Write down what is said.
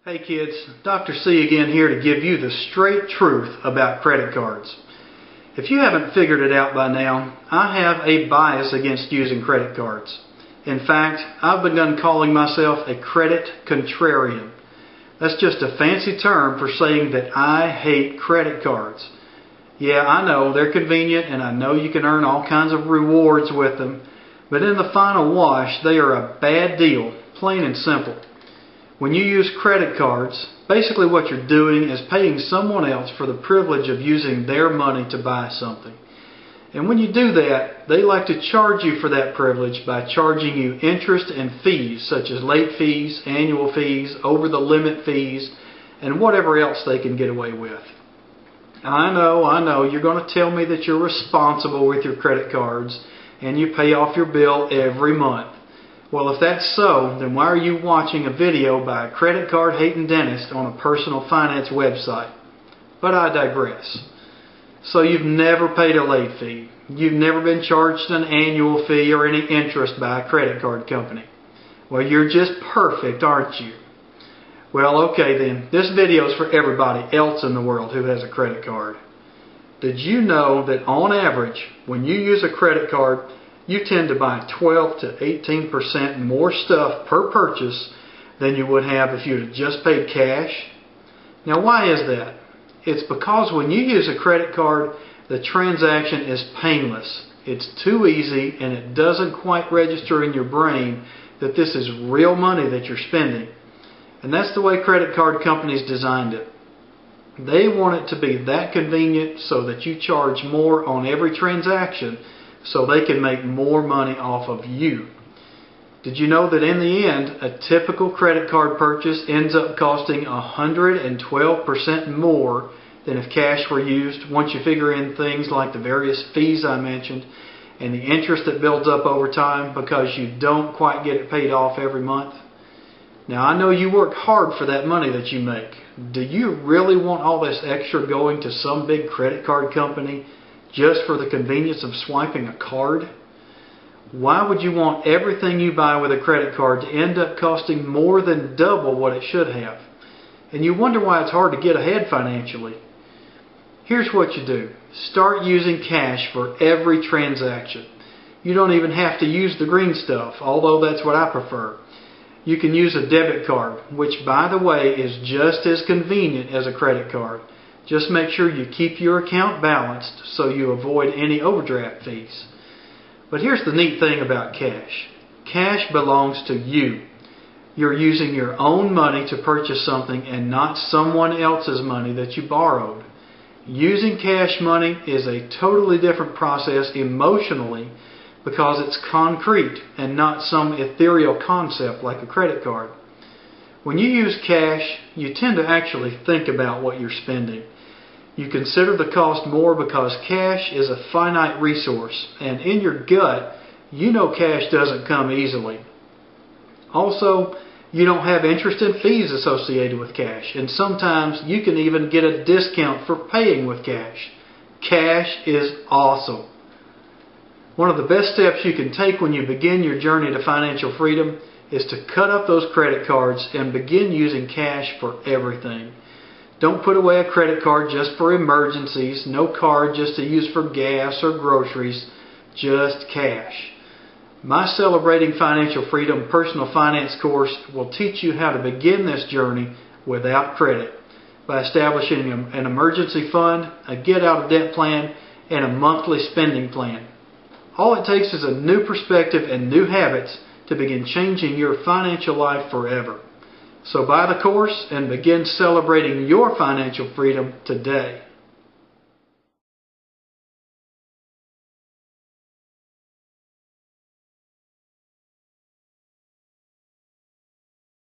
Hey kids, Dr. C again here to give you the straight truth about credit cards. If you haven't figured it out by now, I have a bias against using credit cards. In fact, I've begun calling myself a credit contrarian. That's just a fancy term for saying that I hate credit cards. Yeah, I know they're convenient and I know you can earn all kinds of rewards with them, but in the final wash, they are a bad deal, plain and simple. When you use credit cards, basically what you're doing is paying someone else for the privilege of using their money to buy something. And when you do that, they like to charge you for that privilege by charging you interest and fees such as late fees, annual fees, over the limit fees, and whatever else they can get away with. I know, you're going to tell me that you're responsible with your credit cards and you pay off your bill every month. Well, if that's so, then why are you watching a video by a credit card hating dentist on a personal finance website? But I digress. So you've never paid a late fee. You've never been charged an annual fee or any interest by a credit card company. Well, you're just perfect, aren't you? Well, okay then. This video is for everybody else in the world who has a credit card. Did you know that on average, when you use a credit card, you tend to buy 12 to 18% more stuff per purchase than you would have if you had just paid cash? Now, why is that? It's because when you use a credit card, the transaction is painless. It's too easy and it doesn't quite register in your brain that this is real money that you're spending. And that's the way credit card companies designed it. They want it to be that convenient so that you charge more on every transaction so they can make more money off of you. Did you know that in the end, a typical credit card purchase ends up costing 112% more than if cash were used once you figure in things like the various fees I mentioned and the interest that builds up over time because you don't quite get it paid off every month? Now, I know you work hard for that money that you make. Do you really want all this extra going to some big credit card company just for the convenience of swiping a card? Why would you want everything you buy with a credit card to end up costing more than double what it should have? And you wonder why it's hard to get ahead financially. Here's what you do. Start using cash for every transaction. You don't even have to use the green stuff, although that's what I prefer. You can use a debit card, which by the way is just as convenient as a credit card. Just make sure you keep your account balanced so you avoid any overdraft fees. But here's the neat thing about cash. Cash belongs to you. You're using your own money to purchase something and not someone else's money that you borrowed. Using cash money is a totally different process emotionally because it's concrete and not some ethereal concept like a credit card. When you use cash, you tend to actually think about what you're spending. You consider the cost more because cash is a finite resource, and in your gut, you know cash doesn't come easily. Also, you don't have interest and fees associated with cash, and sometimes you can even get a discount for paying with cash. Cash is awesome. One of the best steps you can take when you begin your journey to financial freedom is to cut up those credit cards and begin using cash for everything. Don't put away a credit card just for emergencies, no card just to use for gas or groceries, just cash. My Celebrating Financial Freedom personal finance course will teach you how to begin this journey without credit by establishing an emergency fund, a get-out-of-debt plan, and a monthly spending plan. All it takes is a new perspective and new habits to begin changing your financial life forever. So buy the course and begin celebrating your financial freedom today.